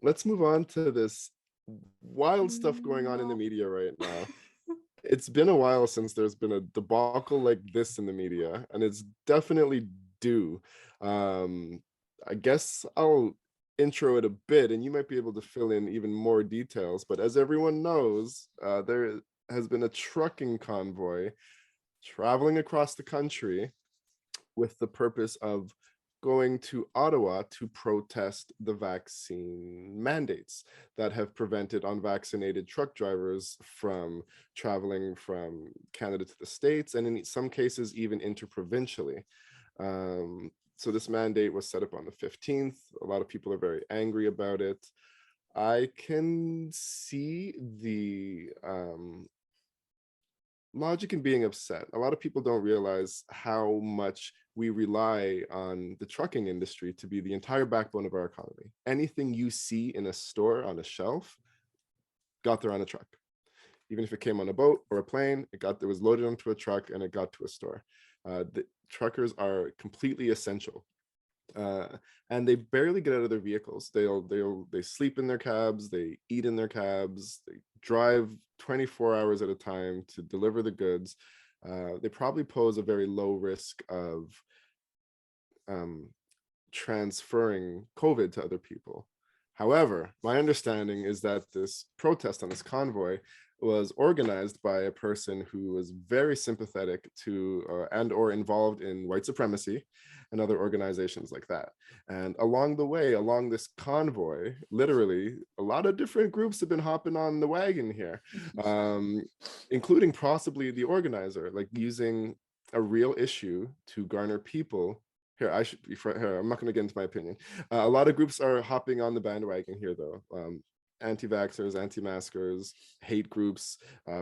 let's move on to this wild stuff going on in the media right now. It's been a while since there's been a debacle like this in the media, and it's definitely due. Um, I guess I'll intro it a bit, and you might be able to fill in even more details. But as everyone knows, there has been a trucking convoy traveling across the country with the purpose of going to Ottawa to protest the vaccine mandates that have prevented unvaccinated truck drivers from traveling from Canada to the States, and in some cases, even interprovincially. So this mandate was set up on the 15th. A lot of people are very angry about it. I can see the logic in being upset. A lot of people don't realize how much we rely on the trucking industry to be the entire backbone of our economy. Anything you see in a store on a shelf got there on a truck. Even if it came on a boat or a plane, it was loaded onto a truck and it got to a store. The truckers are completely essential. And they barely get out of their vehicles. They sleep in their cabs, they eat in their cabs, they drive 24 hours at a time to deliver the goods. They probably pose a very low risk of transferring COVID to other people. However, my understanding is that this protest on this convoy was organized by a person who was very sympathetic to and or involved in white supremacy and other organizations like that. And along the way, along this convoy, literally, a lot of different groups have been hopping on the wagon here, including possibly the organizer, like using a real issue to garner people. Here, I should be here. I'm not going to get into my opinion. A lot of groups are hopping on the bandwagon here, though. Anti-vaxxers, anti-maskers, hate groups,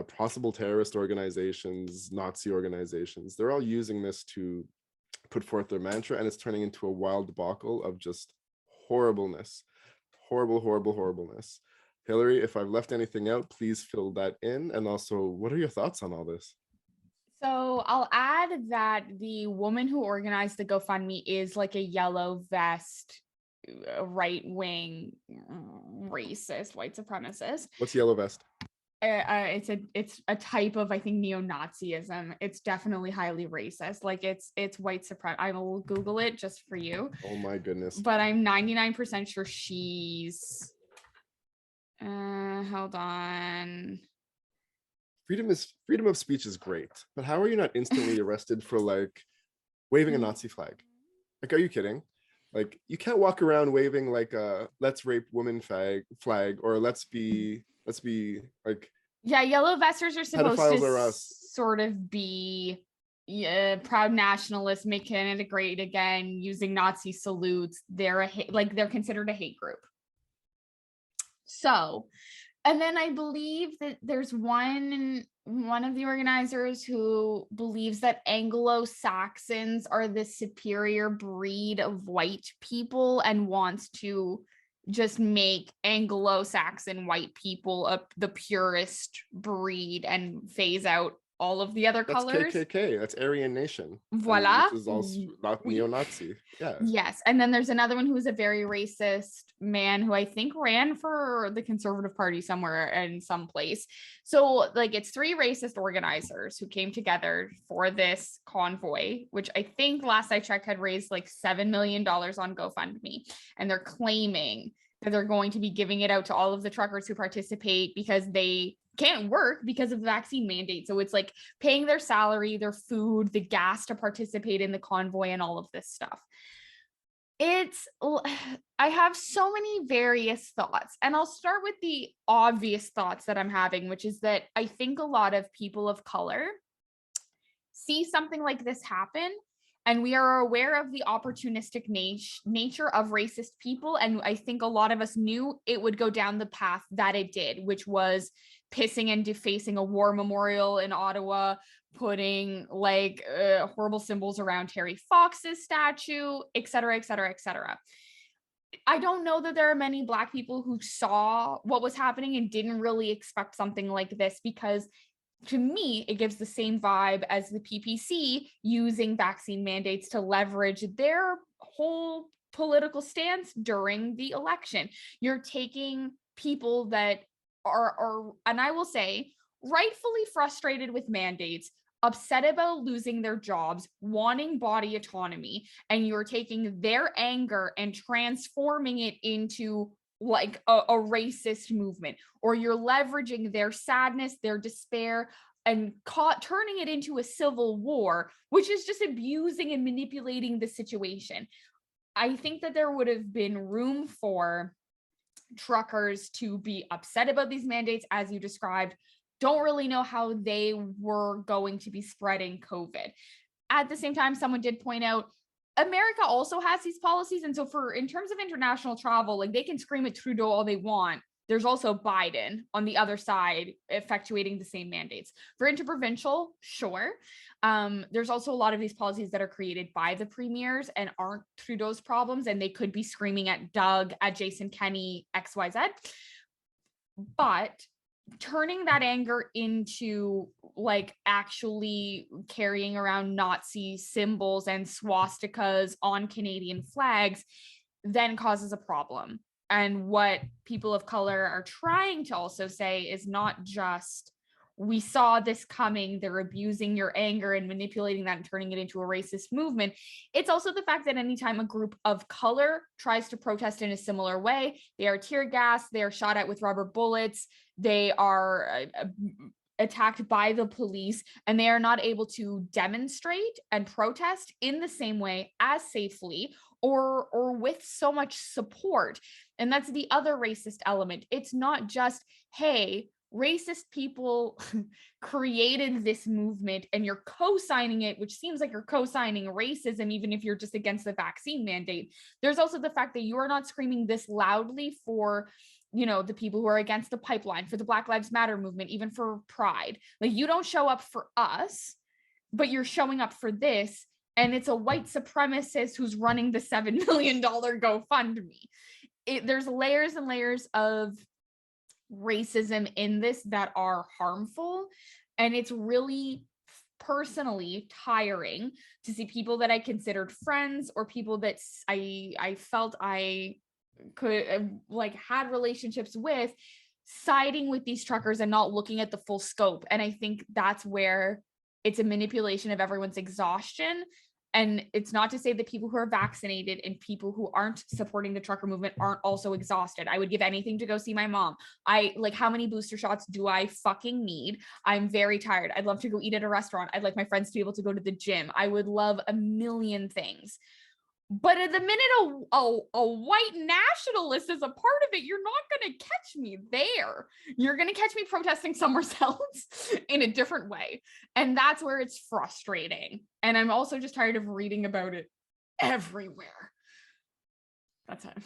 possible terrorist organizations, Nazi organizations. They're all using this to put forth their mantra, and it's turning into a wild debacle of just horribleness. Horribleness. Hillary, if I've left anything out, please fill that in. And also, what are your thoughts on all this? So I'll add that the woman who organized the GoFundMe is like a yellow vest, right-wing, racist, white supremacist. What's yellow vest? It's a type of, I think, neo-Nazism. It's definitely highly racist. Like it's white supremacy. I will Google it just for you. Oh my goodness. But I'm 99% sure she's hold on. Freedom of speech is great, but how are you not instantly arrested for like waving a Nazi flag? Like, are you kidding? Like, you can't walk around waving like a "let's rape women" flag, or let's be like, yeah, yellow vesters are supposed pedophiles to are us. Sort of be proud nationalists, make Canada great again, using Nazi salutes. They're they're considered a hate group. So, and then I believe that there's one of the organizers who believes that Anglo-Saxons are the superior breed of white people and wants to just make Anglo-Saxon white people the purest breed and phase out all of the other colors. That's KKK. That's Aryan Nation. Voila. Which is also not neo-Nazi. Yeah. Yes. And then there's another one who is a very racist man who I think ran for the Conservative Party somewhere in some place. So like it's three racist organizers who came together for this convoy, which I think last I checked had raised like $7 million on GoFundMe. And they're claiming that they're going to be giving it out to all of the truckers who participate because they can't work because of the vaccine mandate. So it's like paying their salary, their food, the gas to participate in the convoy and all of this stuff. I have so many various thoughts, and I'll start with the obvious thoughts that I'm having, which is that I think a lot of people of color see something like this happen, and we are aware of the opportunistic nature of racist people. And I think a lot of us knew it would go down the path that it did, which was pissing and defacing a war memorial in Ottawa, putting like horrible symbols around Terry Fox's statue, et cetera, et cetera, et cetera. I don't know that there are many Black people who saw what was happening and didn't really expect something like this, because to me, it gives the same vibe as the PPC using vaccine mandates to leverage their whole political stance during the election. You're taking people that are, and I will say, rightfully frustrated with mandates, upset about losing their jobs, wanting body autonomy, and you're taking their anger and transforming it into like a racist movement, or you're leveraging their sadness, their despair, and turning it into a civil war, which is just abusing and manipulating the situation. I think that there would have been room for truckers to be upset about these mandates, as you described. Don't really know how they were going to be spreading COVID. At the same time, someone did point out America also has these policies. And so in terms of international travel, like they can scream at Trudeau all they want. There's also Biden on the other side effectuating the same mandates. For interprovincial, sure. There's also a lot of these policies that are created by the premiers and aren't Trudeau's problems, and they could be screaming at Doug, at Jason Kenney, XYZ. But turning that anger into like actually carrying around Nazi symbols and swastikas on Canadian flags then causes a problem. And what people of color are trying to also say is not just, we saw this coming, they're abusing your anger and manipulating that and turning it into a racist movement. It's also the fact that anytime a group of color tries to protest in a similar way, they are tear gassed, they are shot at with rubber bullets, they are attacked by the police, and they are not able to demonstrate and protest in the same way as safely or with so much support. And that's the other racist element. It's not just, hey, racist people created this movement and you're co-signing it, which seems like you're co-signing racism, even if you're just against the vaccine mandate. There's also the fact that you are not screaming this loudly for, you know, the people who are against the pipeline, for the Black Lives Matter movement, even for Pride. Like, you don't show up for us, but you're showing up for this. And it's a white supremacist who's running the $7 million GoFundMe. There's layers and layers of racism in this that are harmful. And it's really personally tiring to see people that I considered friends or people that I felt I could like had relationships with siding with these truckers and not looking at the full scope. And I think that's where it's a manipulation of everyone's exhaustion. And it's not to say that people who are vaccinated and people who aren't supporting the trucker movement aren't also exhausted. I would give anything to go see my mom. How many booster shots do I fucking need? I'm very tired. I'd love to go eat at a restaurant. I'd like my friends to be able to go to the gym. I would love a million things. But at the minute a white nationalist is a part of it, you're not going to catch me there. You're going to catch me protesting somewhere else in a different way. And that's where it's frustrating. And I'm also just tired of reading about it everywhere. That's it.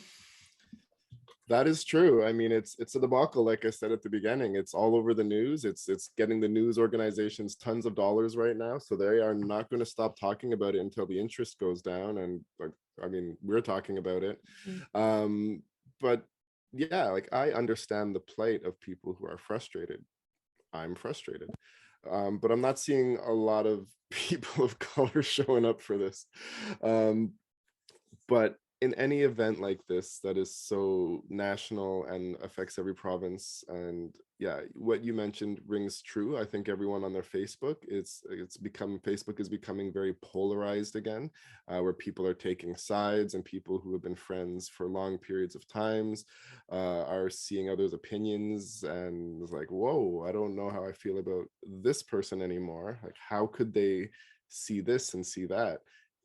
That is true. I mean, it's a debacle, like I said at the beginning. It's all over the news. It's getting the news organizations tons of dollars right now. So they are not going to stop talking about it until the interest goes down. And I mean, we're talking about it. Mm-hmm. But yeah, like I understand the plight of people who are frustrated. I'm frustrated. But I'm not seeing a lot of people of color showing up for this. But in any event like this that is so national and affects every province, and yeah, what you mentioned rings true. I think everyone on their Facebook, Facebook is becoming very polarized again, where people are taking sides, and people who have been friends for long periods of times are seeing others' opinions and it's like, whoa, I don't know how I feel about this person anymore. Like, how could they see this and see that?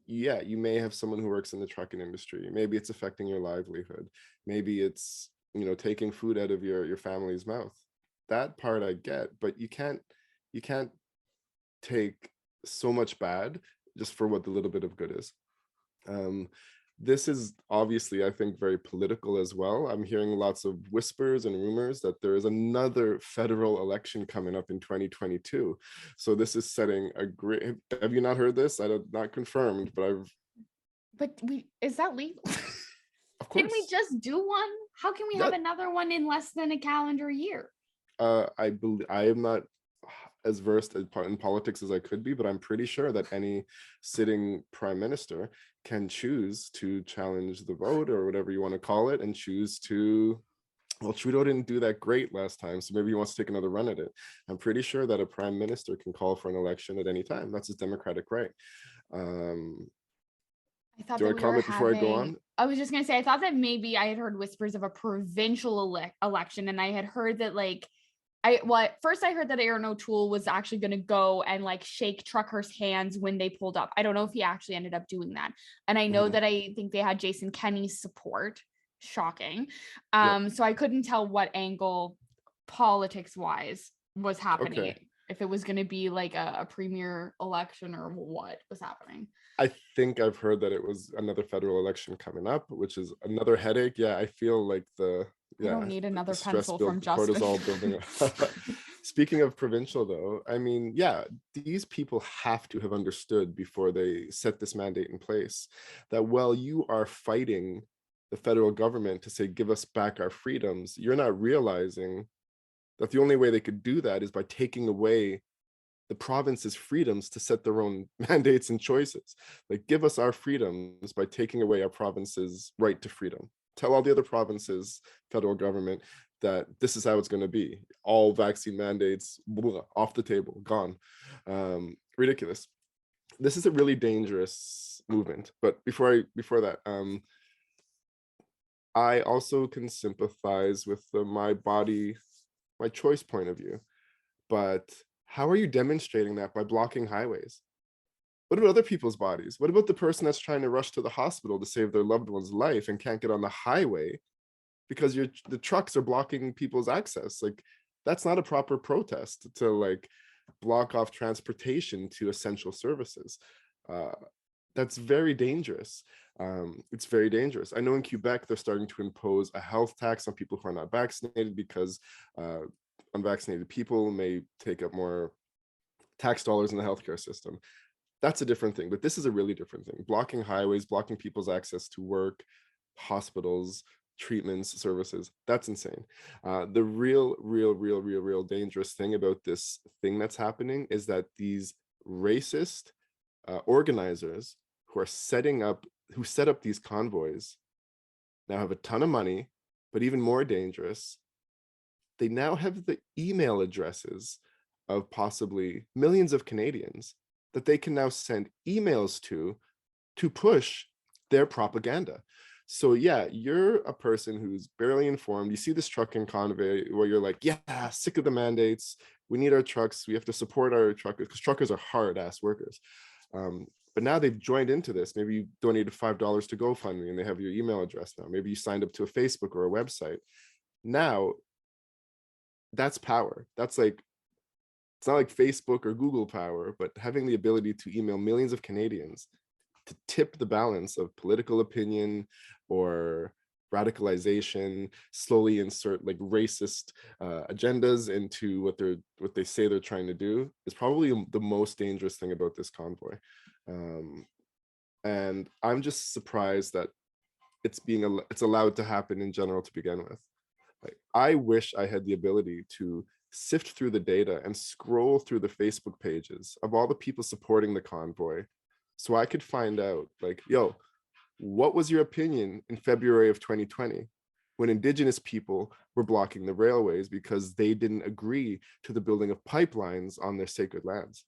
Yeah, you may have someone who works in the trucking industry. Maybe it's affecting your livelihood. Maybe it's, you know, taking food out of your family's mouth. That part I get, but you can't take so much bad just for what the little bit of good is. This is obviously, I think, very political as well. I'm hearing lots of whispers and rumors that there is another federal election coming up in 2022. So this is setting a great, have you not heard this? Not confirmed, but is that legal? Of course. Can we just do one? How can we have another one in less than a calendar year? I believe, I am not, as versed in politics as I could be, but I'm pretty sure that any sitting prime minister can choose to challenge the vote or whatever you want to call it, and choose to, well, Trudeau didn't do that great last time, so maybe he wants to take another run at it. I'm pretty sure that a prime minister can call for an election at any time. That's his democratic right. I thought Do you that want to we were comment before I go having, on? I was just going to say, I thought that maybe I had heard whispers of a provincial election, and I had heard that like, first I heard that Aaron O'Toole was actually going to go and like shake truckers' hands when they pulled up. I don't know if he actually ended up doing that. And I know that I think they had Jason Kenney's support. Shocking. Yep. So I couldn't tell what angle politics wise was happening. Okay. If it was going to be like a premier election or what was happening. I think I've heard that it was another federal election coming up, which is another headache. Yeah, I feel like I don't need another the stress pencil build, from the Justin. cortisol building up. Speaking of provincial, though, I mean, yeah, these people have to have understood before they set this mandate in place that while you are fighting the federal government to say, give us back our freedoms, you're not realizing that the only way they could do that is by taking away the province's freedoms to set their own mandates and choices. Like, give us our freedoms by taking away our province's right to freedom. Tell all the other provinces, federal government, that this is how it's going to be. All vaccine mandates, blah, off the table, gone. Ridiculous. This is a really dangerous movement. But before that, I also can sympathize with the my body, my choice point of view. But how are you demonstrating that by blocking highways? What about other people's bodies? What about the person that's trying to rush to the hospital to save their loved one's life and can't get on the highway because the trucks are blocking people's access? Like, that's not a proper protest to like block off transportation to essential services. That's very dangerous. It's very dangerous. I know in Quebec, they're starting to impose a health tax on people who are not vaccinated because unvaccinated people may take up more tax dollars in the healthcare system. That's a different thing, but this is a really different thing. Blocking highways, blocking people's access to work, hospitals, treatments, services, that's insane. The real dangerous thing about this thing that's happening is that these racist organizers who set up these convoys now have a ton of money, but even more dangerous, they now have the email addresses of possibly millions of Canadians that they can now send emails to push their propaganda. So yeah, you're a person who's barely informed. You see this trucking convoy where you're like, yeah, sick of the mandates. We need our trucks. We have to support our truckers because truckers are hard ass workers. But now they've joined into this. Maybe you donated $5 to GoFundMe and they have your email address now. Maybe you signed up to a Facebook or a website. Now that's power. That's like, it's not like Facebook or Google power, but having the ability to email millions of Canadians to tip the balance of political opinion or radicalization, slowly insert like racist agendas into what they say they're trying to do, is probably the most dangerous thing about this convoy. And I'm just surprised that it's allowed to happen in general to begin with. Like, I wish I had the ability to sift through the data and scroll through the Facebook pages of all the people supporting the convoy so I could find out, like, yo, what was your opinion in February of 2020 when Indigenous people were blocking the railways because they didn't agree to the building of pipelines on their sacred lands?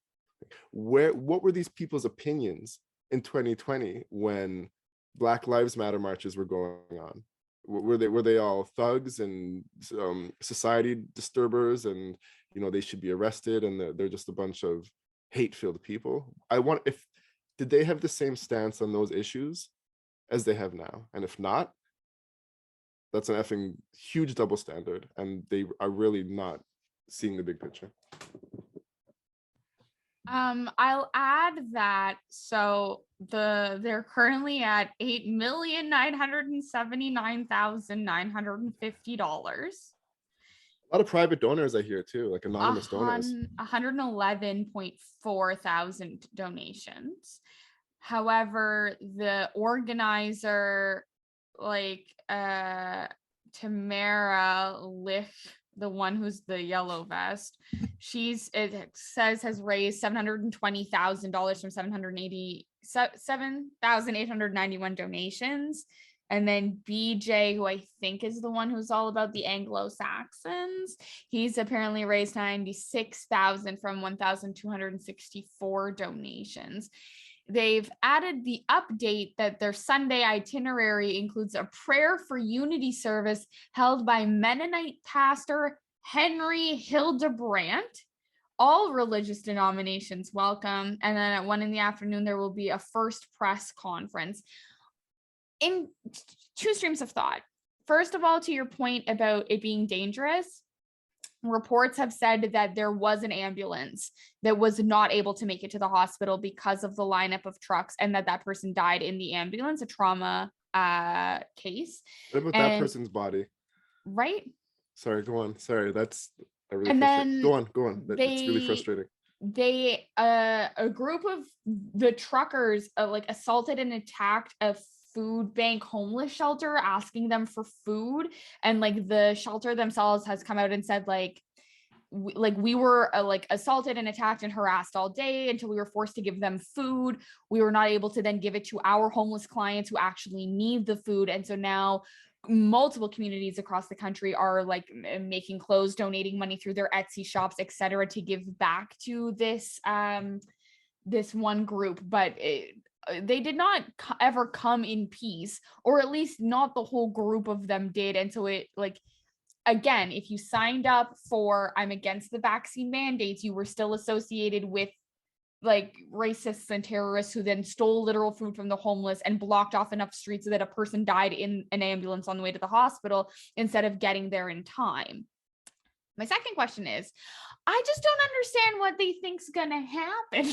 What were these people's opinions in 2020 when Black Lives Matter marches were going on? Were they all thugs and society disturbers, and they should be arrested, and they're just a bunch of hate-filled people? Did they have the same stance on those issues as they have now? And if not, that's an effing huge double standard, and they are really not seeing the big picture. I'll add that so they're currently at $8,979,950. A lot of private donors I hear too, like anonymous donors. 111.4 thousand donations. However, the organizer, like Tamara Lich, the one who's the yellow vest, it says has raised $720,000 from 7,891 donations. And then BJ, who I think is the one who's all about the Anglo-Saxons, he's apparently raised 96,000 from 1,264 donations. They've added the update that their Sunday itinerary includes a prayer for unity service held by Mennonite pastor Henry Hildebrandt. All religious denominations welcome. And then at 1 p.m, there will be a first press conference. In two streams of thought. First of all, to your point about it being dangerous, reports have said that there was an ambulance that was not able to make it to the hospital because of the lineup of trucks, and that person died in the ambulance, a trauma case. What about that person's body? Right? Sorry, go on. Sorry, that's really and frustrating. then Go on. It's really frustrating. A group of the truckers assaulted and attacked a food bank homeless shelter, asking them for food, and the shelter themselves has come out and said we were assaulted and attacked and harassed all day until we were forced to give them food. We were not able to then give it to our homeless clients who actually need the food, and so now multiple communities across the country are making clothes, donating money through their Etsy shops, etc., to give back to this this one group. But they did not ever come in peace, or at least not the whole group of them did. And so it again, if you signed up for I'm against the vaccine mandates, you were still associated with racists and terrorists who then stole literal food from the homeless and blocked off enough streets so that a person died in an ambulance on the way to the hospital instead of getting there in time. My second question is, I just don't understand what they think's gonna happen.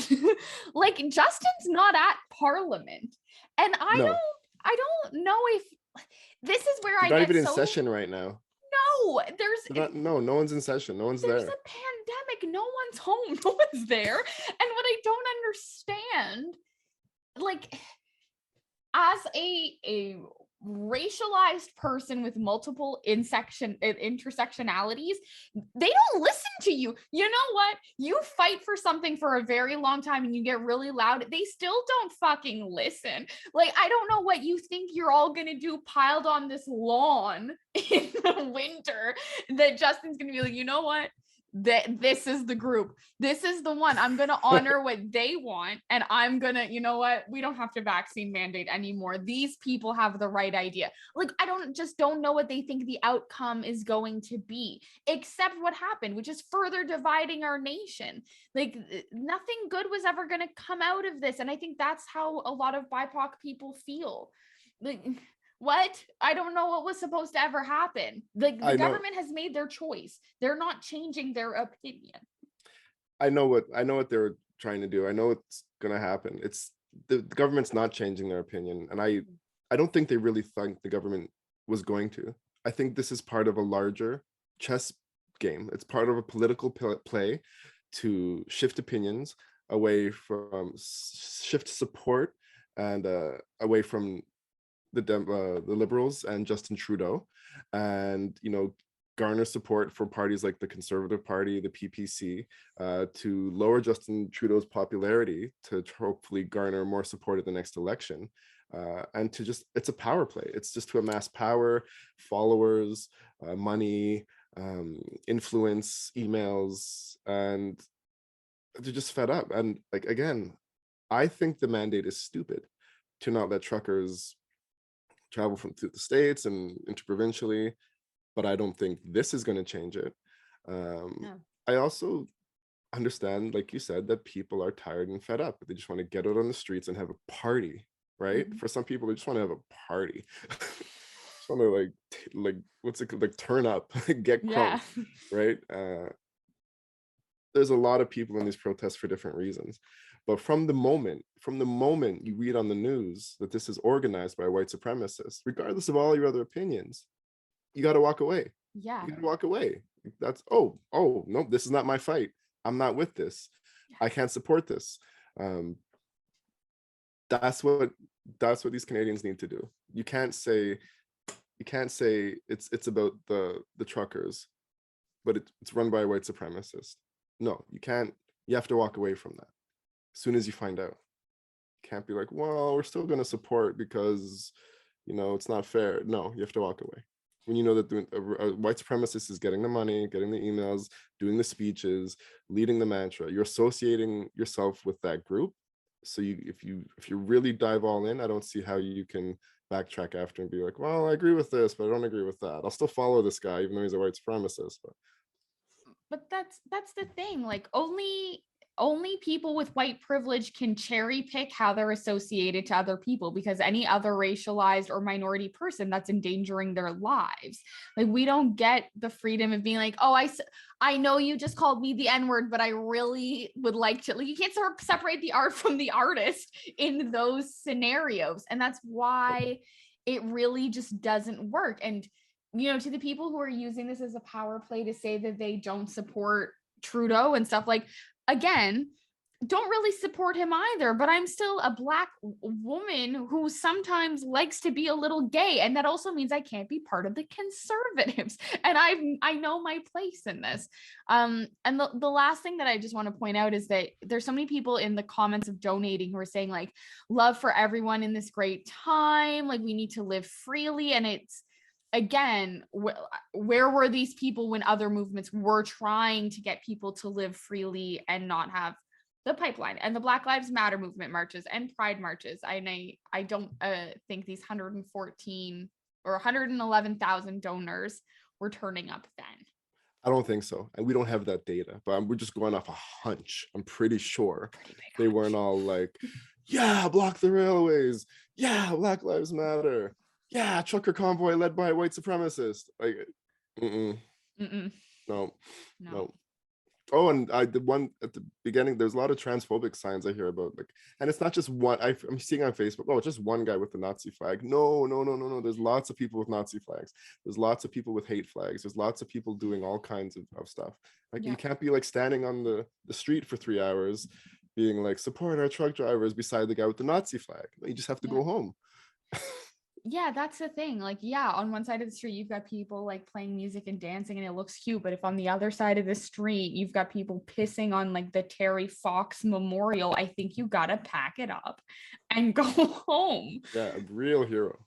Justin's not at Parliament, and I don't know if this is where They're not even in session right now. No, no one's in session. No one's there. There's a pandemic. No one's home. No one's there. And what I don't understand, as a racialized person with multiple intersectionalities, they don't listen to you. You know what? You fight for something for a very long time and you get really loud. They still don't fucking listen. I don't know what you think you're all gonna do piled on this lawn in the winter that Justin's gonna be like, you know what? This is the group. This is the one. I'm going to honor what they want. And I'm going to, you know what? We don't have to vaccine mandate anymore. These people have the right idea. I don't know what they think the outcome is going to be, except what happened, which is further dividing our nation. Nothing good was ever going to come out of this. And I think that's how a lot of BIPOC people feel. What? I don't know what was supposed to ever happen. The government has made their choice. They're not changing their opinion. I know what they're trying to do. I know what's gonna happen. It's the government's not changing their opinion. And I don't think they really think the government was going to. I think this is part of a larger chess game. It's part of a political play to shift opinions away from shift support and away from the Liberals and Justin Trudeau, and garner support for parties like the Conservative Party, the PPC, to lower Justin Trudeau's popularity to hopefully garner more support at the next election, and to it's a power play. It's just to amass power, followers, money, influence, emails, and they're just fed up. And again, I think the mandate is stupid to not let truckers travel through the states and interprovincially, but I don't think this is going to change it. No. I also understand, like you said, that people are tired and fed up. They just want to get out on the streets and have a party, right? Mm-hmm. For some people, they just want to have a party. Just want to what's it called? Turn up, get crunk, right? There's a lot of people in these protests for different reasons. But from the moment you read on the news that this is organized by white supremacists, regardless of all your other opinions, you got to walk away. Yeah. You got to walk away. That's, oh, no, this is not my fight. I'm not with this. I can't support this. That's what these Canadians need to do. You can't say it's about the truckers, but it's run by a white supremacist. No, you can't. You have to walk away from that as soon as you find out. You can't be like, well, we're still going to support because, it's not fair. No, you have to walk away. When you know that a white supremacist is getting the money, getting the emails, doing the speeches, leading the mantra, you're associating yourself with that group. So if you really dive all in, I don't see how you can backtrack after and be like, well, I agree with this, but I don't agree with that. I'll still follow this guy, even though he's a white supremacist. But that's the thing. Like only people with white privilege can cherry pick how they're associated to other people, because any other racialized or minority person, that's endangering their lives. Like we don't get the freedom of being like, oh, I know you just called me the N-word, but I really would like to, like, you can't separate the art from the artist in those scenarios. And that's why it really just doesn't work. And to the people who are using this as a power play to say that they don't support Trudeau and stuff, like, again, don't really support him either, but I'm still a Black woman who sometimes likes to be a little gay, and that also means I can't be part of the conservatives, and I know my place in this. And the last thing that I just want to point out is that there's so many people in the comments of donating who are saying like, love for everyone in this great time, like we need to live freely, and it's, again, where were these people when other movements were trying to get people to live freely and not have the pipeline and the Black Lives Matter movement marches and pride marches? I don't think these 114 or 111,000 donors were turning up then. I don't think so. And we don't have that data, but we're just going off a hunch. I'm pretty sure they weren't all like, yeah, block the railways. Yeah, Black Lives Matter. Yeah, trucker convoy led by a white supremacist. Like, no. Oh, and the one at the beginning, there's a lot of transphobic signs I hear about, like, and it's not just one. I'm seeing on Facebook, oh, it's just one guy with the Nazi flag. No. There's lots of people with Nazi flags. There's lots of people with hate flags. There's lots of people doing all kinds of stuff. Like, you can't be like standing on the street for 3 hours being like, support our truck drivers beside the guy with the Nazi flag. You just have to go home. Yeah, that's the thing. Like, yeah, on one side of the street, you've got people like playing music and dancing and it looks cute. But if on the other side of the street, you've got people pissing on like the Terry Fox Memorial, I think you got to pack it up and go home. Yeah, a real hero.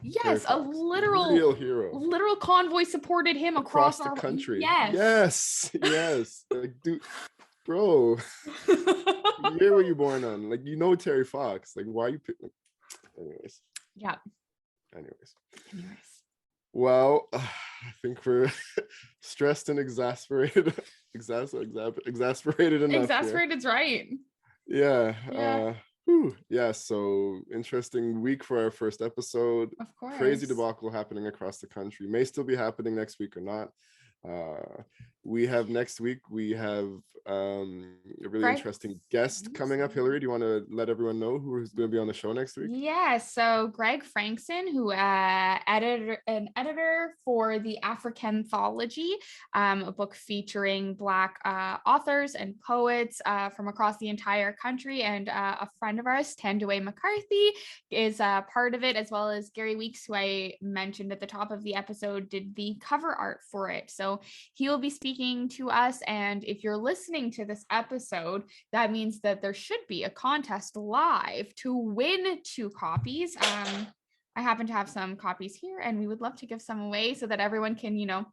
Yes, a literal convoy supported him across the country. Yes. Like, dude, bro, the year were you born on? Like, Terry Fox. Like, why are you picking? Anyways. Yeah. Anyways. Well, I think we're stressed and exasperated. Exasperated enough. Exasperated's right. Yeah. So interesting week for our first episode. Of course. Crazy debacle happening across the country. May still be happening next week or not. We have next week, a really interesting guest coming up. Hillary, do you want to let everyone know who's going to be on the show next week? Yeah, so Greg Frankson, who an editor for the FluTruxKlan22, a book featuring Black authors and poets from across the entire country, and a friend of ours, Tandaway McCarthy, is part of it, as well as Gary Weeks, who I mentioned at the top of the episode, did the cover art for it. So he will be speaking to us, and if you're listening to this episode, that means that there should be a contest live to win 2 copies. I happen to have some copies here, and we would love to give some away so that everyone can,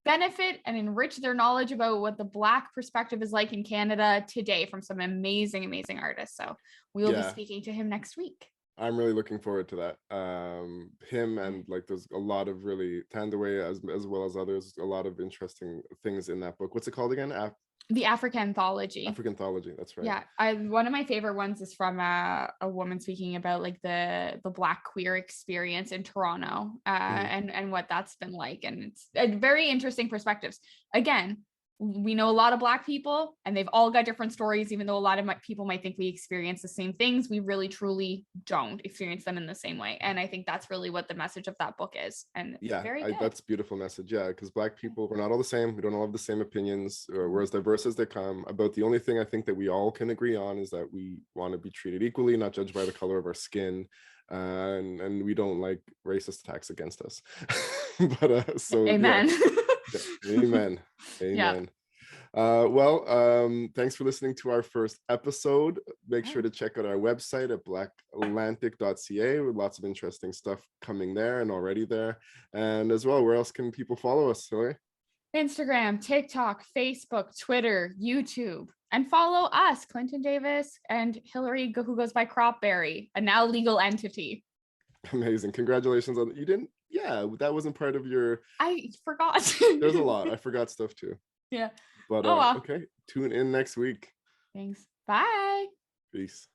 benefit and enrich their knowledge about what the Black perspective is like in Canada today from some amazing artists. So we will be speaking to him next week. I'm really looking forward to that. Him and like there's a lot of really Tandaway as well as others, a lot of interesting things in that book. What's it called again? The FluTruxKlan22. FluTruxKlan22, that's right. Yeah, one of my favorite ones is from a woman speaking about like the Black queer experience in Toronto and what that's been like, and it's very interesting perspectives. Again, we know a lot of Black people and they've all got different stories, even though a lot of people might think we experience the same things. We really truly don't experience them in the same way, and I think that's really what the message of that book is. And that's a beautiful message. Yeah, because Black people, we're not all the same. We don't all have the same opinions. We're as diverse as they come. About the only thing I think that we all can agree on is that we want to be treated equally, not judged by the color of our skin, and we don't like racist attacks against us. But so amen. Amen. Yeah. Thanks for listening to our first episode. Make sure to check out our website at blackatlantic.ca with lots of interesting stuff coming there and already there. And as well, where else can people follow us, Hillary? Instagram, TikTok, Facebook, Twitter, YouTube, and follow us, Clinton Davis and Hillary, who goes by Cropberry, a now legal entity. Amazing. Congratulations on you didn't. Yeah, that wasn't part of your. I forgot. There's a lot. I forgot stuff too. Yeah. But well. okay, tune in next week. Thanks. Bye. Peace.